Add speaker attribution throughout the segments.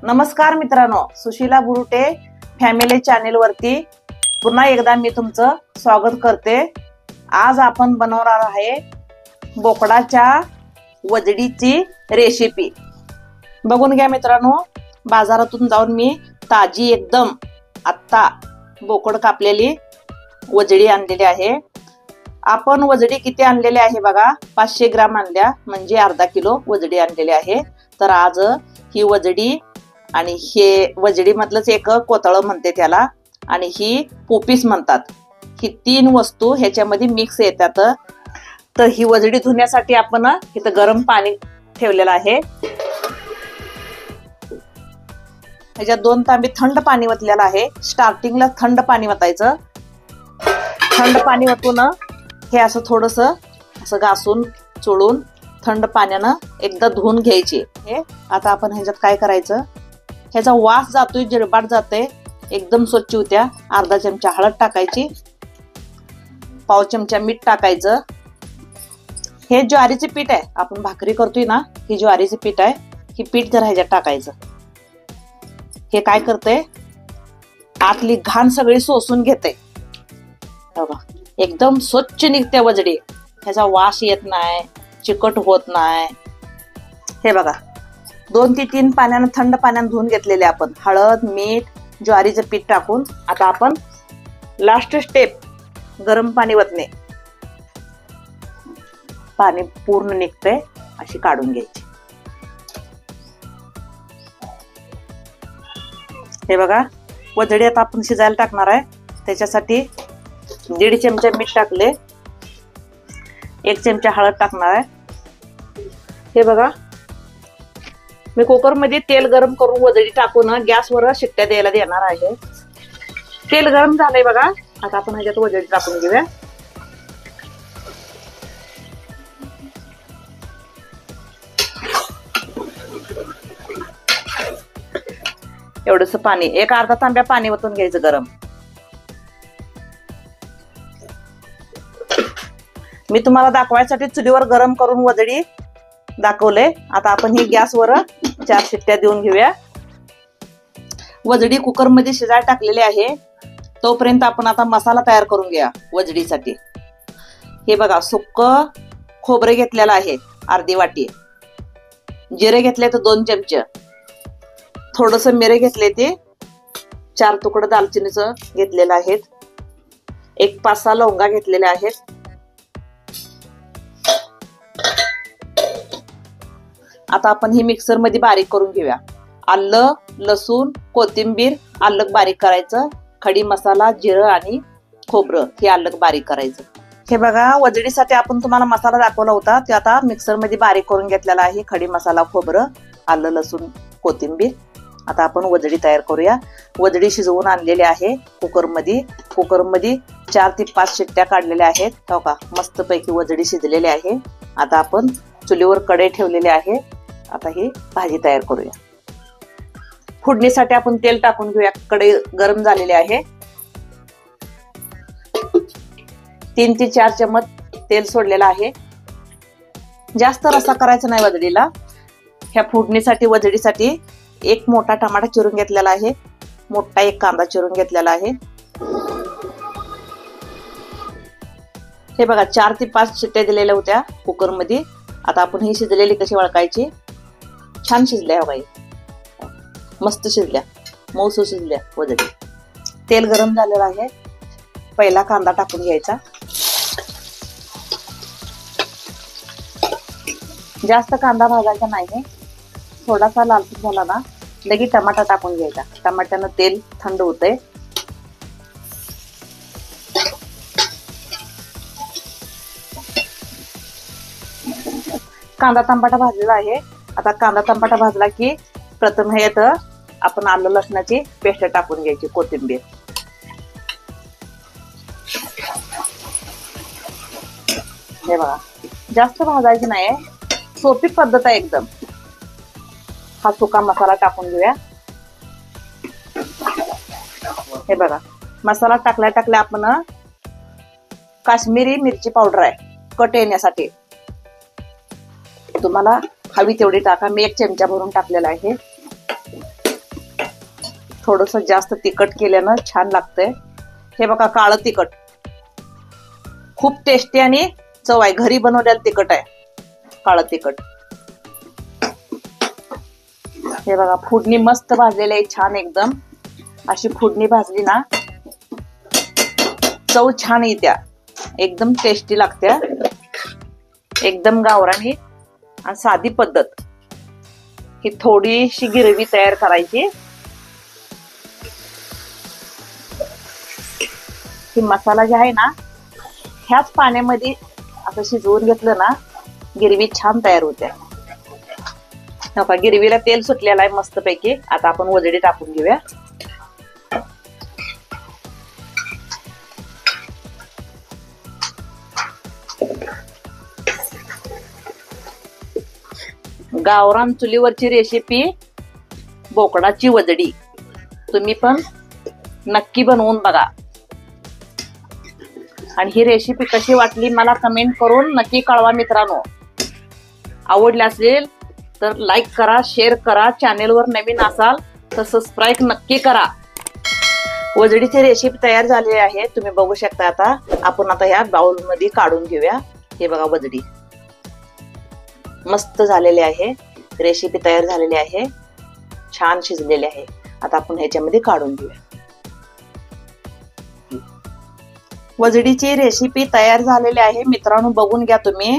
Speaker 1: नमस्कार मित्रांनो, Sushila बुरुटे family channel वरती पुन्हा एकदा मी तुमचं स्वागत करते। आज आपण बनवणार आहे बोकडाच्या वजडीची रेसिपी। बघून घ्या मित्रांनो, बाजारातून जाऊन मी ताजी एकदम आत्ता बोकड कापलेली वजडी आणलेली आहे। आपण वजडी किती आणलेली आहे बघा, 500 ग्राम आणल्या, म्हणजे अर्धा किलो वजडी आणलेली आहे। तर आज ही वजडी आणि हे वजडी मधलंच एक कोतळ म्हणते त्याला, आणि ही पोपीस म्हणतात, ही तीन वस्तू ह्याच्यामध्ये मिक्स येतात। तर ही वजडी धुण्यासाठी आपण इथं गरम पाणी ठेवलेलं आहे। ह्याच्यात 2 तांबे थंड पाणी वतलेलं आहे। स्टार्टिंगला थंड पाणी वतायचं। थंड पाणी वतून हे असं थोडस असं घासून चोळून थंड पाण्यानं एकदा धुवून घ्यायची। हे आता आपण ह्याच्यात काय करायचं, ह्याचा वास जातोय, जिरबाट जाते, एकदम स्वच्छ होत्या। अर्धा चमचा हळद टाकायची, पाव चमचा मीठ टाकायचं। हे ज्वारीचे पीठ आहे, आपण भाकरी करतोय ना, ही ज्वारीचे पीठ आहे। ही पीठ जर ह्याच्यात टाकायचं, हे काय करते, आतली घाण सगळी शोषून घेते। बघा एकदम स्वच्छ निघते वजडी, ह्याचा वास येत नाही, चिकट होत नाही। हे बघा 2 ते 3 पाण्यानं थंड पाण्यानं धुवून घेतलेले आपण, हळद मीठ ज्वारीचं पीठ टाकून। आता आपण लास्ट स्टेप, गरम पाणी वतणे, पाणी पूर्ण निघते अशी काढून घ्यायची। हे बघा वजडी आता आपण शिजायला टाकणार आहे, त्याच्यासाठी 1.5 चमचा मीठ टाकले, 1 चमचा हळद टाकणार आहे। हे बघा मी कुकर मध्ये तेल गरम करून वजडी टाकून गॅसवर शिट्ट्या द्यायला देणार आहे। तेल गरम झालंय बघा, आता आपण ह्याच्यात वजडी टाकून घेऊया। एवढंसं पाणी, एक अर्धा तांब्या पाणी ओतून घ्यायचं गरम। मी तुम्हाला दाखवायसाठी चुलीवर गरम करून वजडी दाखवले। आता आपण ही गॅसवर 4 शिट्ट्या देऊन घेऊया। वजडी कुकर मध्ये शिजायला टाकलेली आहे, तोपर्यंत आपण आता मसाला तयार करून घ्या वजडीसाठी। हे बघा सुक्क खोबरे घेतलेलं आहे अर्धी वाटी, जिरे घेतले तर 2 चमचे, थोडस मिरे घेतले ते 4 तुकडे दालचिनीचं घेतलेलं आहेत, एक 5-6 लवंगा घेतलेल्या आहेत। आता आपण ही मिक्सर मध्ये बारीक करून घेऊया। आलं लसूण कोथिंबीर आलं बारीक करायचं, खडी मसाला जिरं आणि खोबरं हे आलं बारीक करायचं। हे बघा वजडीसाठी आपण तुम्हाला मसाला दाखवला होता, ते आता मिक्सर मध्ये बारीक करून घेतलेला आहे, खडी मसाला खोबरं आलं लसूण कोथिंबीर। आता आपण वजडी तयार करूया। वजडी शिजवून आणलेली आहे कुकर मध्ये 4 ते 5 शिट्ट्या काढलेल्या आहेत। हो का, मस्त पैकी वजडी शिजलेली आहे। आता आपण चुलीवर कढई ठेवलेली आहे, आता ही भाजी तयार करूया। फोडणीसाठी आपण तेल टाकून घेऊया, कढई गरम झालेली आहे। 3 ते 4 चमच तेल सोडलेलं आहे। जास्त रस्सा करायचा नाही वजडीला। ह्या फोडणीसाठी वजडीसाठी एक मोठा टमाटा चिरून घेतलेला आहे, मोठा एक कांदा चिरून घेतलेला आहे। हे बघा 4 ते 5 शिट्ट्या दिलेल्या होत्या कुकर मध्ये। आता आपण ही शिजलेली कशी वळकायची, छान शिजल्या हो बाई, मस्त शिजल्या, मऊसूत शिजल्या वजडी। तेल गरम झालेलं आहे, पहिला कांदा टाकून घ्यायचा। जास्त कांदा भाजायचा नाही, थोडासा लालसर झाला ना लगेच टमाटा टाकून घ्यायचा, टमाट्यानं तेल थंड होते। कांदा टमाटा भाजलेला आहे। आता कांदा टमाटा भाजला की प्रथम हे आपण आलं लसणाची पेस्ट टाकून घ्यायची, कोथिंबीर। हे बघा जास्त भाजायची नाही, सोपी पद्धत आहे एकदम। हा सुका मसाला टाकून घेऊया। हे बघा मसाला टाकल्या आपण काश्मीरी मिरची पावडर आहे कट येण्यासाठी, तुम्हाला हवी तेवढी टाका, मी 1 चमचा भरून टाकलेला आहे। थोडंसं जास्त तिखट केल्यानं छान लागतंय. हे बघा काळं तिखट, खूप टेस्टी आणि चव आहे. घरी बनवलेलं तिखट आहे काळं तिखट. हे बघा फोडणी मस्त भाजलेली आहे, छान एकदम. अशी फोडणी भाजली ना चव छान येत्या, एकदम टेस्टी लागत्या. एकदम गावरानी आणि साधी पद्धत. ही थोडीशी गिरवी तयार करायची. ही मसाला जे आहे ना ह्याच पाण्यामध्ये असं शिजवून घेतलं ना गिरवी छान तयार होते. नका गिरवीला तेल सुटलेलं आहे मस्त पैकी. आता आपण वजडी टाकून घेऊया. गावरान चुलीवरची रेसिपी बोकडाची वजडी तुम्ही पण नक्की बनवून बघा. आणि ही रेसिपी कशी वाटली मला कमेंट करून नक्की कळवा मित्रांनो. आवडली असेल तर लाईक करा, शेअर करा. चॅनेलवर नवीन असाल तर सबस्क्राईब नक्की करा. वजडीची रेसिपी तयार झालेली आहे, तुम्ही बघू शकता. आता आपण आता ह्या बाउल मध्ये काढून घेऊया. हे बघा वजडी मस्त झालेली आहे, रेसिपी तयार झालेली आहे, छान शिजलेली आहे. आता आपण ह्याच्यामध्ये काढून घेऊया. वजडीची रेसिपी तयार झालेली आहे मित्रांनो, बघून घ्या तुम्ही.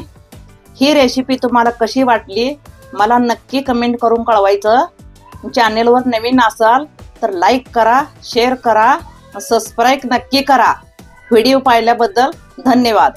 Speaker 1: ही रेसिपी तुम्हाला कशी वाटली मला नक्की कमेंट करून कळवायचं. चॅनेलवर नवीन असाल तर लाईक करा, शेअर करा, सबस्क्राईब नक्की करा. व्हिडिओ पाहिल्याबद्दल धन्यवाद.